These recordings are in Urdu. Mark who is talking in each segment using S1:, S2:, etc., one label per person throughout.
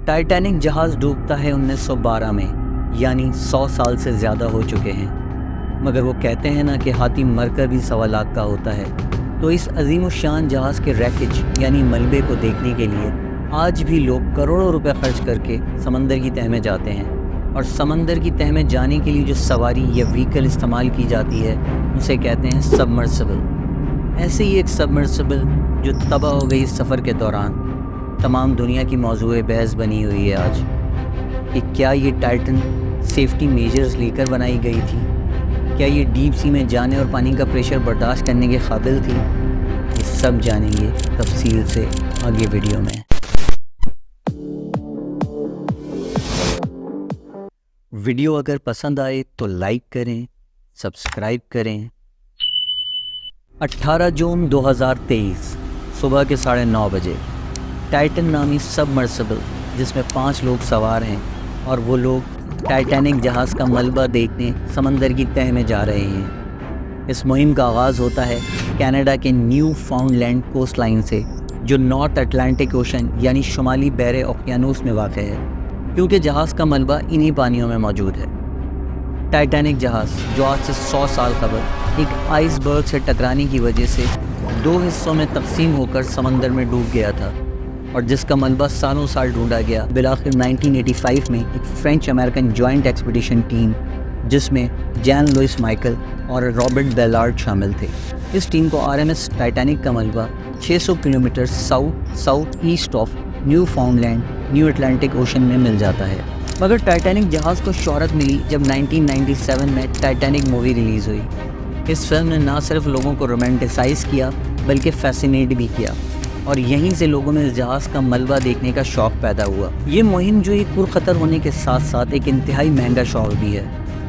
S1: ٹائٹینک جہاز ڈوبتا ہے 1912 میں، یعنی 100 سال سے زیادہ ہو چکے ہیں، مگر وہ کہتے ہیں نا کہ ہاتھی مر کر بھی 1.25 لاکھ کا ہوتا ہے۔ تو اس عظیم الشان جہاز کے ریکیج یعنی ملبے کو دیکھنے کے لیے آج بھی لوگ کروڑوں روپے خرچ کر کے سمندر کی تہہ میں جاتے ہیں، اور سمندر کی تہہ میں جانے کے لیے جو سواری یا وہیکل استعمال کی جاتی ہے اسے کہتے ہیں سبمرسیبل۔ ایسے ہی ایک سبمرسیبل جو تباہ ہو گئی اس سفر کے دوران تمام دنیا کی موضوع بحث بنی ہوئی ہے آج، کہ کیا یہ ٹائٹن سیفٹی میجرز لے کر بنائی گئی تھی؟ کیا یہ ڈیپ سی میں جانے اور پانی کا پریشر برداشت کرنے کے قابل تھی؟ یہ سب جانیں گے تفصیل سے آگے ویڈیو میں۔ ویڈیو اگر پسند آئے تو لائک کریں، سبسکرائب کریں۔ 18 جون 2023 صبح کے 9:30 بجے ٹائٹن نامی سبمرسیبل جس میں 5 لوگ سوار ہیں، اور وہ لوگ ٹائٹینک جہاز کا ملبہ دیکھنے سمندر کی تہہ میں جا رہے ہیں۔ اس مہم کا آغاز ہوتا ہے کینیڈا کے Newfoundland coastline سے، جو نارتھ اٹلانٹک اوشن یعنی شمالی بحر اوقیانوس میں واقع ہے، کیونکہ جہاز کا ملبہ انہی پانیوں میں موجود ہے۔ ٹائٹینک جہاز جو آج سے 100 سال قبل ایک آئس برگ سے ٹکرانے کی وجہ سے 2 حصوں میں تقسیم ہو کر سمندر میں ڈوب گیا تھا، اور جس کا ملبہ سالوں سال ڈھونڈا گیا، بالآخر 1985 میں ایک French American joint expedition team جس میں جان لوئس مائیکل اور رابرٹ بیلارڈ شامل تھے، اس ٹیم کو RMS ٹائٹینک کا ملبہ 600 kilometre south east of Newfoundland new Atlantic ocean میں مل جاتا ہے۔ مگر ٹائٹینک جہاز کو شہرت ملی جب 1997 میں ٹائٹینک مووی ریلیز ہوئی۔ اس فلم نے نہ صرف لوگوں کو رومانٹیسائز کیا بلکہ فیسینیٹ بھی کیا، اور یہیں سے لوگوں میں اس جہاز کا ملبہ دیکھنے کا شوق پیدا ہوا۔ یہ مہم جو ایک پرخطر ہونے کے ساتھ ساتھ ایک انتہائی مہنگا شوق بھی ہے۔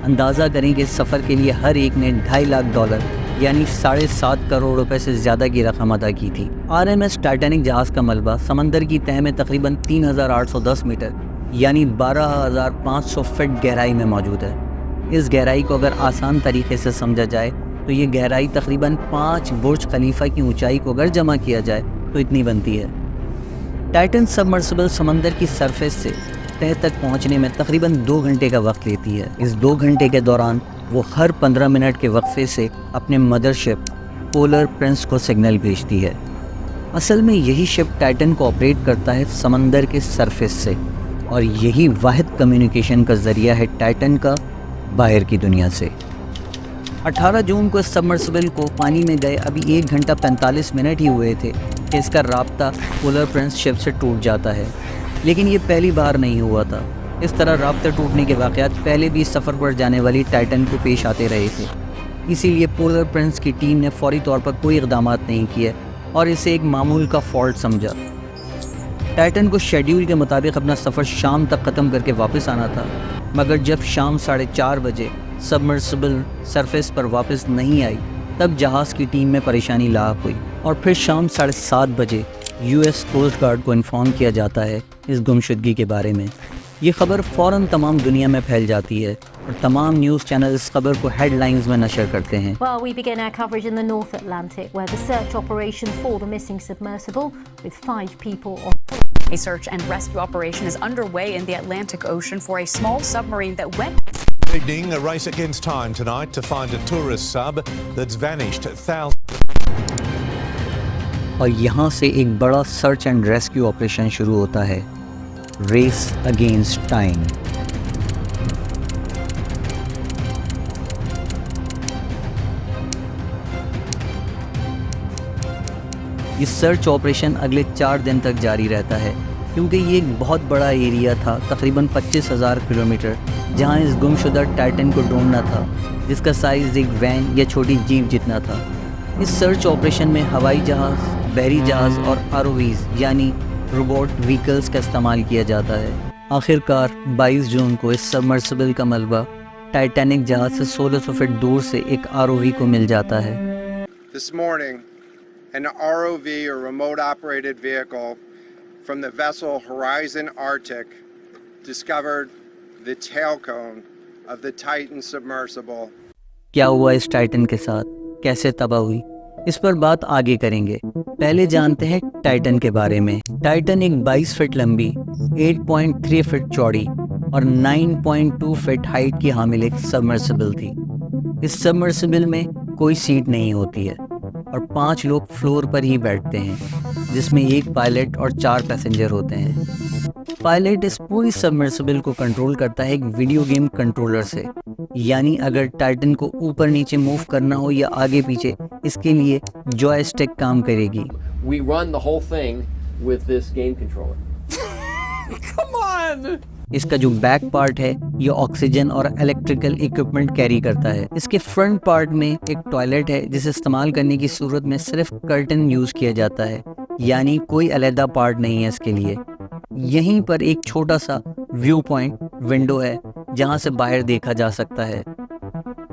S1: اندازہ کریں کہ اس سفر کے لیے ہر ایک نے $2.5 لاکھ یعنی 7.5 کروڑ روپے سے زیادہ کی رقم ادا کی تھی۔ RMS ٹائٹینک جہاز کا ملبہ سمندر کی تہہ میں تقریباً 3810 میٹر یعنی 12500 فٹ گہرائی میں موجود ہے۔ اس گہرائی کو اگر آسان طریقے سے سمجھا جائے تو یہ گہرائی تقریباً 5 برج خلیفہ کی اونچائی کو اگر جمع کیا جائے تو اتنی بنتی ہے۔ ٹائٹن سبمرسیبل سمندر کی سرفیس سے تہہ تک پہنچنے میں تقریباً 2 گھنٹے کا وقت لیتی ہے۔ اس 2 گھنٹے کے دوران وہ ہر 15 منٹ کے وقفے سے اپنے مدر شپ پولر پرنس کو سگنل بھیجتی ہے۔ اصل میں یہی شپ ٹائٹن کو آپریٹ کرتا ہے سمندر کے سرفیس سے، اور یہی واحد کمیونیکیشن کا ذریعہ ہے ٹائٹن کا باہر کی دنیا سے۔ 18 جون کو اس سبمرسیبل کو پانی میں گئے ابھی 1 گھنٹہ 45 منٹ ہی ہوئے تھے کہ اس کا رابطہ پولر پرنس شپ سے ٹوٹ جاتا ہے، لیکن یہ پہلی بار نہیں ہوا تھا۔ اس طرح رابطہ ٹوٹنے کے واقعات پہلے بھی سفر پر جانے والی ٹائٹن کو پیش آتے رہے تھے، اسی لیے پولر پرنس کی ٹیم نے فوری طور پر کوئی اقدامات نہیں کیے اور اسے ایک معمول کا فالٹ سمجھا۔ ٹائٹن کو شیڈیول کے مطابق اپنا سفر شام تک ختم کر کے واپس آنا تھا، مگر جب شام 4:30 بجے سبمرسیبل سرفیس پر واپس نہیں آئی تب جہاز کی ٹیم میں پریشانی لاحق ہوئی، اور پھر شام 7:30 بجے US کوسٹ گارڈ کو انفارم کیا جاتا ہے اس گمشدگی کے بارے میں۔ یہ خبر فوراً تمام دنیا میں پھیل جاتی ہے، اور تمام نیوز چینل اس خبر کو ہیڈ لائنز میں نشر کرتے ہیں۔
S2: Well, we begin our coverage in the North Atlantic, where the search operation for the missing submersible, with 5 people on.
S3: A search and rescue operation is underway in the Atlantic Ocean for a small submarine that went.
S4: Evening, a race against time tonight to find a tourist sub that's vanished.
S1: اور یہاں سے ایک بڑا سرچ اینڈ ریسکیو آپریشن شروع ہوتا ہے، ریس اگینسٹ ٹائم۔ یہ سرچ آپریشن اگلے 4 دن تک جاری رہتا ہے، کیونکہ یہ ایک بہت بڑا ایریا تھا، تقریباً 25,000 کلومیٹر، جہاں اس گمشدہ ٹائٹن کو ڈھونڈنا تھا، جس کا سائز ایک وین یا چھوٹی جیپ جتنا تھا۔ اس سرچ آپریشن میں ہوائی جہاز، بحری جہاز اور ROVs یعنی روبوٹ وہیکلز کا استعمال کیا جاتا ہے۔ آخر کار 22 جون کو اس سبمرسیبل کا ملبہ ٹائٹینک جہاز سے 1600 فٹ دور سے ایک ROV کو مل جاتا ہے۔
S5: This morning, an ROV or remote operated vehicle from the vessel Horizon Arctic discovered the tail cone of the Titan submersible.
S1: کیا ہوا اس ٹائٹن کے ساتھ؟ کیسے تباہ ہوئی؟ اس پر بات آگے کریں گے. پہلے جانتے ہیں ٹائٹن کے بارے میں. ٹائٹن ایک 22 فٹ لمبی، 8.3 فٹ چوڑی اور 9.2 فٹ ہائٹ کی حامل ایک سبمرسیبل تھی. اس سبمرسیبل میں کوئی سیٹ نہیں ہوتی ہے اور 5 لوگ فلور پر ہی بیٹھتے ہیں، جس میں ایک پائلٹ اور 4 پیسنجر ہوتے ہیں. پائلٹ اس پوری سبمرسیبل کو کنٹرول کرتا ہے ایک ویڈیو گیم کنٹرولر سے. یعنی اگر ٹائٹن کو اوپر نیچے موو کرنا ہو یا آگے پیچھے، اس کے لیے جوائے اسٹک کام کرے گی.
S6: We run the whole thing with this game controller.
S1: اس کا جو بیک پارٹ ہے یہ آکسیجن اور الیکٹریکل ایکوپمنٹ کیری کرتا ہے. اس کے فرنٹ پارٹ میں ایک ٹوائلٹ ہے جسے استعمال کرنے کی صورت میں صرف کرٹن یوز کیا جاتا ہے، یعنی کوئی علیحدہ پارٹ نہیں ہے اس کے لیے. یہیں پر ایک چھوٹا سا ویو پوائنٹ ونڈو ہے جہاں سے باہر دیکھا جا سکتا ہے.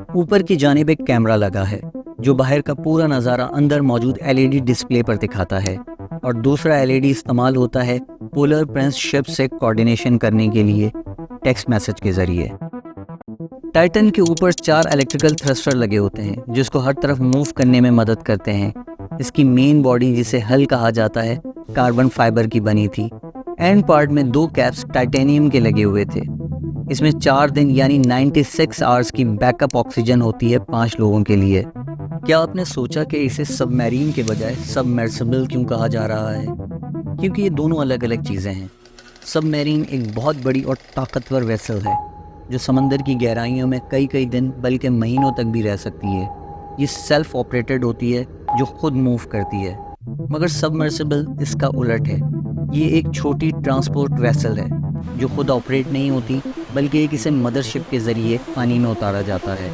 S1: اوپر کی جانب ایک کیمرہ لگا ہے جو باہر کا پورا نظارہ اندر موجود LED ڈسپلے پر دکھاتا ہے، اور دوسرا LED استعمال ہوتا ہے پولر پرنس شپ سے کوارڈینیشن کرنے کے لیے ٹیکسٹ میسج کے ذریعے. ٹائٹن کے اوپر 4 الیکٹریکل تھرسٹر لگے ہوتے ہیں جو اس کو ہر طرف موو کرنے میں مدد کرتے ہیں. اس کی مین باڈی جسے ہل کہا جاتا ہے کاربن فائبر کی بنی تھی. اینڈ پارٹ میں 2 کیپس ٹائٹینیم کے لگے ہوئے تھے. اس میں 4 دن یعنی 96 آورز کی بیک اپ آکسیجن ہوتی ہے 5 لوگوں کے لیے. کیا آپ نے سوچا کہ اسے سب میرین کے بجائے سبمرسیبل کیوں کہا جا رہا ہے؟ کیونکہ یہ دونوں الگ الگ چیزیں ہیں. سب میرین ایک بہت بڑی اور طاقتور ویسل ہے جو سمندر کی گہرائیوں میں کئی دن بلکہ مہینوں تک بھی رہ سکتی ہے. یہ سیلف آپریٹڈ ہوتی ہے جو خود موو کرتی ہے. مگر سبمرسیبل اس کا الٹ ہے. یہ ایک چھوٹی ٹرانسپورٹ ویسل ہے جو خود آپریٹ نہیں ہوتی بلکہ ایک اسے مدر شپ کے ذریعے پانی میں اتارا جاتا ہے،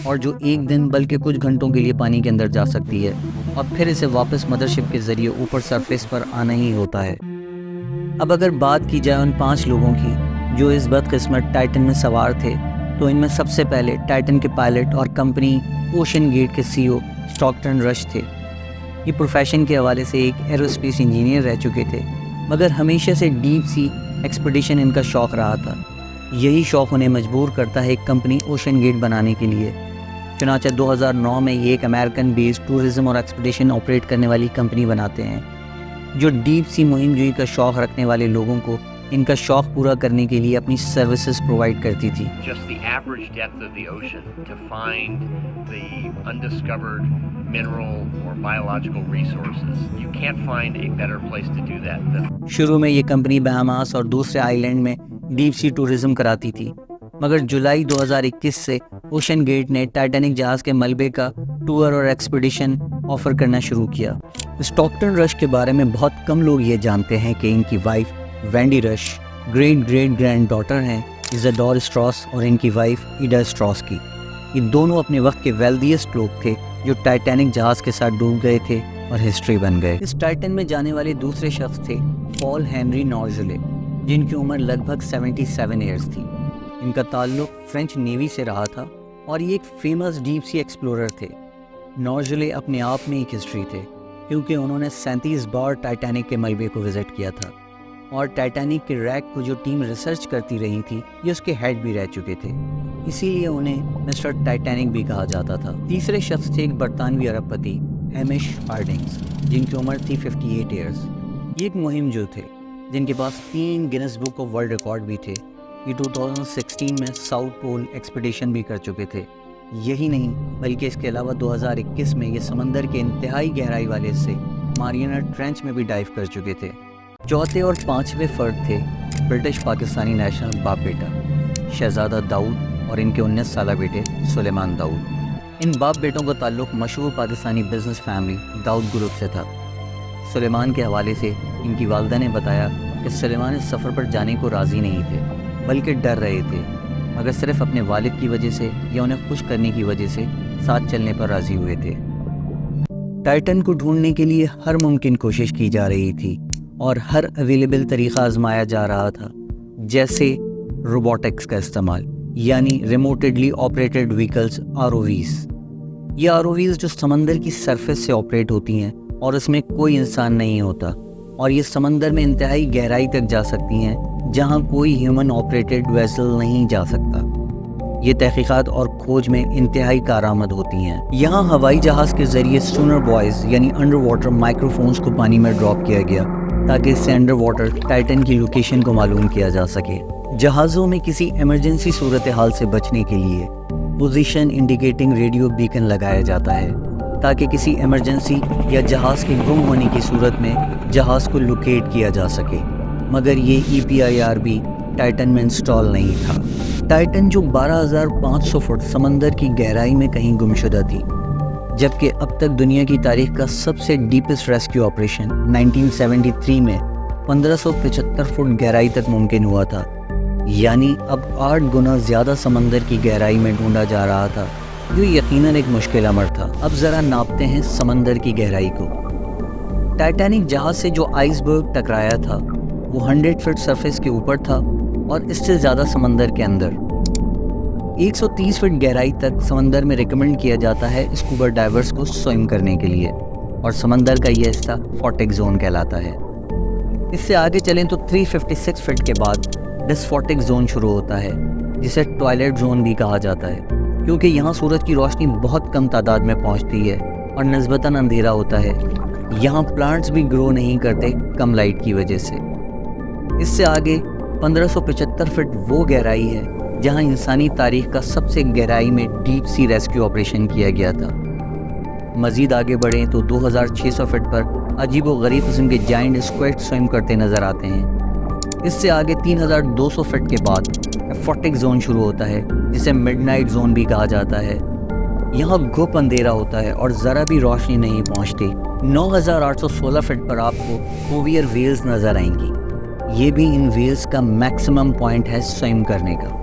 S1: اور جو ایک دن بلکہ کچھ گھنٹوں کے لیے پانی کے اندر جا سکتی ہے اور پھر اسے واپس مدر شپ کے ذریعے اوپر سرفیس پر آنا ہی ہوتا ہے. اب اگر بات کی جائے ان 5 لوگوں کی جو اس بدقسمت ٹائٹن میں سوار تھے، تو ان میں سب سے پہلے ٹائٹن کے پائلٹ اور کمپنی اوشن گیٹ کے CEO اسٹاکٹن رش تھے. یہ پروفیشن کے حوالے سے ایک ایروسپیس انجینئر رہ چکے تھے، مگر ہمیشہ سے ڈیپ سی ایکسپیڈیشن ان کا شوق رہا تھا. یہی شوق انہیں مجبور کرتا ہے ایک کمپنی اوشن گیٹ بنانے کے لیے. چنانچہ 2009 میں یہ ایک امریکن بیسڈ ٹورزم اور ایکسپیڈیشن آپریٹ کرنے والی کمپنی بناتے ہیں جو ڈیپ سی مہم جوئی کا شوق رکھنے والے لوگوں کو ان کا شوق پورا کرنے کے لیے اپنی سروسز پرووائڈ کرتی تھی.
S7: Just the average depth of the ocean to find the undiscovered mineral or biological resources. You can't find a better place to do that than...
S1: شروع میں یہ کمپنی بہاماس اور دوسرے آئی لینڈ میں ڈیپ سی ٹورزم کراتی تھی، مگر جولائی 2021 سے اوشن گیٹ نے ٹائٹینک جہاز کے ملبے کا ٹور اور ایکسپیڈیشن آفر کرنا شروع کیا. اسٹاکٹن رش کے بارے میں بہت کم لوگ یہ جانتے ہیں کہ ان کی وائف وینڈی رش گریٹ گرینڈ ڈاٹر ہیں ایزاڈور اسٹراس اور ان کی وائف ایڈا اسٹراس کی. یہ دونوں اپنے وقت کے ویلدیسٹ لوگ تھے جو ٹائٹینک جہاز کے ساتھ ڈوب گئے تھے اور ہسٹری بن گئے. اس ٹائٹن میں جانے والے دوسرے شخص تھے پال ہینری نارجلے، جن کی عمر لگ بھگ 77 ایئرز تھی. ان کا تعلق فرینچ نیوی سے رہا تھا اور یہ ایک فیمس ڈیپ سی ایکسپلورر تھے. نارجلے اپنے آپ میں ایک ہسٹری تھے کیونکہ انہوں نے 37 بار ٹائٹینک کے ملبے کو وزٹ کیا تھا، اور ٹائٹینک کے ریک کو جو ٹیم ریسرچ کرتی رہی تھی یہ اس کے ہیڈ بھی رہ چکے تھے، اسی لیے انہیں مسٹر ٹائٹینک بھی کہا جاتا تھا. تیسرے شخص تھے ایک برطانوی عرب پتی ہیمش ہارڈنگز، جن کی عمر تھی 58 ایئرز. یہ ایک مہم جو تھے جن کے پاس 3 grains book of world record بھی تھے. یہ 2016 میں ساؤتھ پول ایکسپیڈیشن بھی کر چکے تھے. یہی نہیں بلکہ اس کے علاوہ 2021 میں یہ سمندر کے انتہائی گہرائی والے حصے ماریانا ٹرینچ میں بھی ڈائیو کر چکے تھے. چوتھے اور پانچویں فرد تھے برٹش پاکستانی نیشنل باپ بیٹا شہزادہ داؤد اور ان کے 19 سالہ بیٹے سلیمان داؤد. ان باپ بیٹوں کا تعلق مشہور پاکستانی بزنس فیملی داؤد گروپ سے تھا. سلیمان کے حوالے سے ان کی والدہ نے بتایا کہ سلیمان اس سفر پر جانے کو راضی نہیں تھے بلکہ ڈر رہے تھے، مگر صرف اپنے والد کی وجہ سے یا انہیں خوش کرنے کی وجہ سے ساتھ چلنے پر راضی ہوئے تھے. ٹائٹن کو ڈھونڈنے کے لیے ہر ممکن کوشش کی جا رہی تھی اور ہر اویلیبل طریقہ آزمایا جا رہا تھا، جیسے روبوٹکس کا استعمال، یعنی ریموٹڈلی آپریٹڈ وہیکلز ROVs. یہ ROVs جو سمندر کی سرفیس سے آپریٹ ہوتی ہیں اور اس میں کوئی انسان نہیں ہوتا، اور یہ سمندر میں انتہائی گہرائی تک جا سکتی ہیں جہاں کوئی ہیومن آپریٹڈ ویسل نہیں جا سکتا. یہ تحقیقات اور کھوج میں انتہائی کارآمد ہوتی ہیں۔ یہاں ہوائی جہاز کے ذریعے سونر بوائز یعنی انڈر واٹر مائکروفونز کو پانی میں ڈراپ کیا گیا تاکہ اس سے انڈر واٹر ٹائٹن کی لوکیشن کو معلوم کیا جا سکے۔ جہازوں میں کسی ایمرجنسی صورتحال سے بچنے کے لیے پوزیشن انڈیکیٹنگ ریڈیو بیکن لگایا جاتا ہے تاکہ کسی ایمرجنسی یا جہاز کے گم ہونے کی صورت میں جہاز کو لوکیٹ کیا جا سکے، مگر یہ EPIR ٹائٹن میں انسٹال نہیں تھا۔ ٹائٹن جو 12,500 فٹ سمندر کی گہرائی میں کہیں گمشدہ تھی، جبکہ اب تک دنیا کی تاریخ کا سب سے ڈیپسٹ ریسکیو آپریشن 1973 میں 1575 فٹ گہرائی تک ممکن ہوا تھا، یعنی اب 8 گنا زیادہ سمندر کی گہرائی میں ڈھونڈا جا رہا تھا، جو یقیناً ایک مشکل امر تھا۔ اب ذرا ناپتے ہیں سمندر کی گہرائی کو۔ ٹائٹینک جہاز سے جو آئس برگ ٹکرایا تھا وہ 100 فٹ سرفیس کے اوپر تھا اور اس سے زیادہ سمندر کے اندر۔ 130 فٹ گہرائی تک سمندر میں ریکمینڈ کیا جاتا ہے اسکوبا ڈائیورز کو سوئم کرنے کے لیے، اور سمندر کا یہ حصہ فوٹک زون کہلاتا ہے۔ اس سے آگے چلیں تو 356 فٹ کے بعد ڈسفوٹک زون شروع ہوتا ہے، جسے ٹوائلٹ زون بھی کہا جاتا ہے، کیونکہ یہاں سورج کی روشنی بہت کم تعداد میں پہنچتی ہے اور نسبتاً اندھیرا ہوتا ہے۔ یہاں پلانٹس بھی گرو نہیں کرتے کم لائٹ کی وجہ سے۔ اس سے آگے 1575 فٹ وہ گہرائی ہے جہاں انسانی تاریخ کا سب سے گہرائی میں ڈیپ سی ریسکیو آپریشن کیا گیا تھا۔ مزید آگے بڑھیں تو 2600 فٹ پر عجیب و غریب قسم کے جائنٹ اسکویڈ سوئم کرتے نظر آتے ہیں۔ اس سے آگے 3200 فٹ کے بعد فوٹک زون شروع ہوتا ہے، جسے مڈ نائٹ زون بھی کہا جاتا ہے۔ یہاں گھپ اندھیرا ہوتا ہے اور ذرا بھی روشنی نہیں پہنچتی۔ 9816 فٹ پر آپ کو کوویئر ویلز نظر آئیں گی، یہ بھی ان ویلز کا میکسیمم پوائنٹ ہے سوئم کرنے کا۔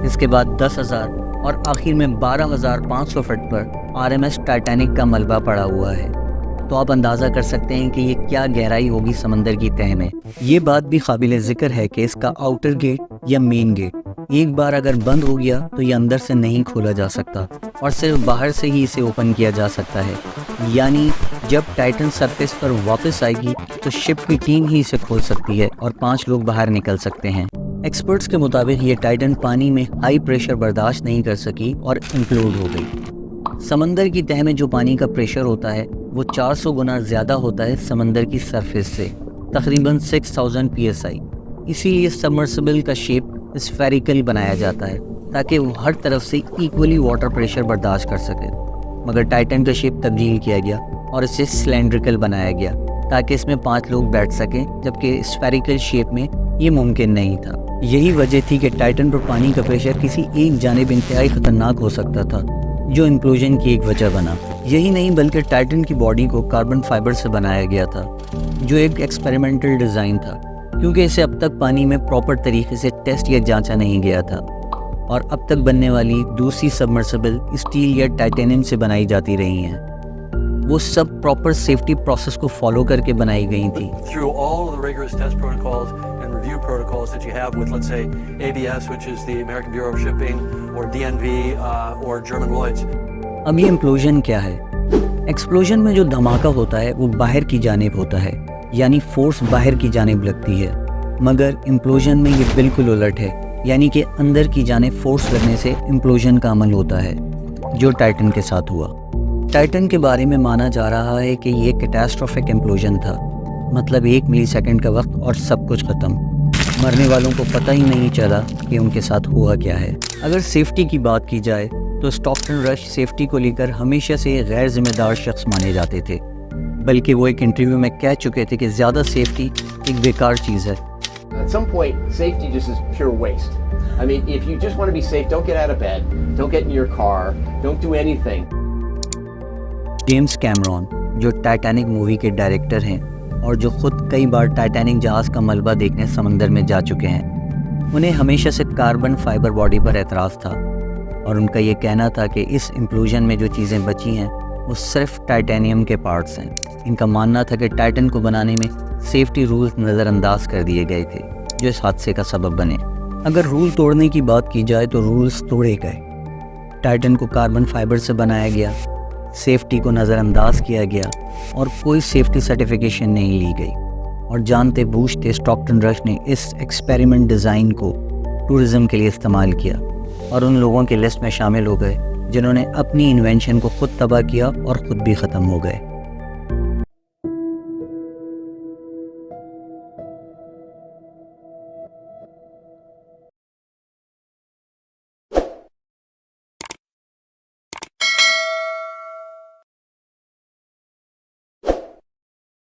S1: اس کے بعد 10,000 اور آخر میں 12,500 فٹ پر RMS ٹائٹینک کا ملبہ پڑا ہوا ہے۔ تو آپ اندازہ کر سکتے ہیں کہ یہ کیا گہرائی ہوگی سمندر کی تہہ میں۔ یہ بات بھی قابل ذکر ہے کہ اس کا آؤٹر گیٹ یا مین گیٹ ایک بار اگر بند ہو گیا تو یہ اندر سے نہیں کھولا جا سکتا اور صرف باہر سے ہی اسے اوپن کیا جا سکتا ہے، یعنی جب ٹائٹن سرفیس پر واپس آئے گی تو شپ کی ٹیم ہی اسے کھول سکتی ہے اور 5 لوگ باہر نکل سکتے ہیں۔ ایکسپرٹس کے مطابق یہ ٹائٹن پانی میں ہائی پریشر برداشت نہیں کر سکی اور امپلوڈ ہو گئی۔ سمندر کی تہہ میں جو پانی کا پریشر ہوتا ہے وہ 400 گنا زیادہ ہوتا ہے سمندر کی سرفیس سے، تقریباً 6000 PSI۔ اسی لیے سبمرسیبل کا شیپ اسفیریکل بنایا جاتا ہے تاکہ وہ ہر طرف سے ایکولی واٹر پریشر برداشت کر سکے، مگر ٹائٹن کا شیپ تبدیل کیا گیا اور اسے سلینڈریکل بنایا گیا تاکہ اس میں 5 لوگ بیٹھ سکیں، جبکہ اسفیریکل شیپ میں یہ ممکن نہیں تھا۔ یہی وجہ تھی کہ ٹائٹن پر پانی کا پریشر کسی ایک جانب انتہائی خطرناک ہو سکتا تھا، جو امپلوژن کی ایک وجہ بنا۔ یہی نہیں بلکہ ٹائٹن کی باڈی کو کاربن فائبر سے بنایا گیا تھا، جو ایک ایکسپیریمنٹل ڈیزائن تھا، کیونکہ اسے اب تک پانی میں پراپر طریقے سے ٹیسٹ یا جانچا نہیں گیا تھا، اور اب تک بننے والی دوسری سبمرسیبل اسٹیل یا ٹائٹینیم سے بنائی جاتی رہی ہیں۔ وہ سب پراپر سیفٹی پروسیس کو فالو کر کے بنائی گئی تھیں۔
S8: Through all of the rigorous test protocols and review protocols that you have with, let's say, ABS, which is the American Bureau of Shipping, or DNV, or German Lloyd's.
S1: اب یہ امپلوژن کیا ہے؟ ایکسپلوژن میں جو دھماکہ ہوتا ہے وہ باہر کی جانب ہوتا ہے، یعنی فورس باہر کی جانب لگتی ہے، مگر امپلوژن میں یہ بالکل الٹ ہے، یعنی کہ اندر کی جانب فورس لگنے سے امپلوژن کا عمل ہوتا ہے، جو ٹائٹن کے ساتھ ہوا۔ ٹائٹن کے بارے میں مانا جا رہا ہے کہ یہ کیٹاسٹروفک امپلوژن تھا، مطلب 1 ملی سیکنڈ کا وقت اور سب کچھ ختم۔ مرنے والوں کو پتہ ہی نہیں چلا کہ ان کے ساتھ ہوا کیا ہے۔ اگر سیفٹی کی بات کی جائے تو اسٹاکٹن رش سیفٹی کو لے کر ہمیشہ سے غیر ذمہ دار شخص مانے جاتے تھے، بلکہ وہ ایک انٹرویو میں کہہ چکے تھے کہ زیادہ سیفٹی ایک بیکار چیز ہے۔
S6: At some point, safety just is pure waste. I mean, if you just want to be safe, don't get out of bed, don't get in your car, don't do anything.
S1: James Cameron, جو ٹائٹینک مووی کے ڈائریکٹر ہیں اور جو خود کئی بار ٹائٹینک جہاز کا ملبہ دیکھنے سمندر میں جا چکے ہیں، انہیں ہمیشہ سے کاربن فائبر باڈی پر اعتراض تھا، اور ان کا یہ کہنا تھا کہ اس امپلوژن میں جو چیزیں بچی ہیں وہ صرف ٹائٹینیم کے پارٹس ہیں۔ ان کا ماننا تھا کہ ٹائٹن کو بنانے میں سیفٹی رولز نظر انداز کر دیے گئے تھے، جو اس حادثے کا سبب بنے۔ اگر رول توڑنے کی بات کی جائے تو رولز توڑے گئے۔ ٹائٹن کو کاربن فائبر سے بنایا گیا، سیفٹی کو نظر انداز کیا گیا، اور کوئی سیفٹی سرٹیفیکیشن نہیں لی گئی، اور جانتے بوجھتے اسٹاکٹن رش نے اس ایکسپیریمنٹ ڈیزائن کو ٹورزم کے لیے استعمال کیا، اور ان لوگوں کی لسٹ میں شامل ہو گئے جنہوں نے اپنی انوینشن کو خود تباہ کیا اور خود بھی ختم ہو گئے.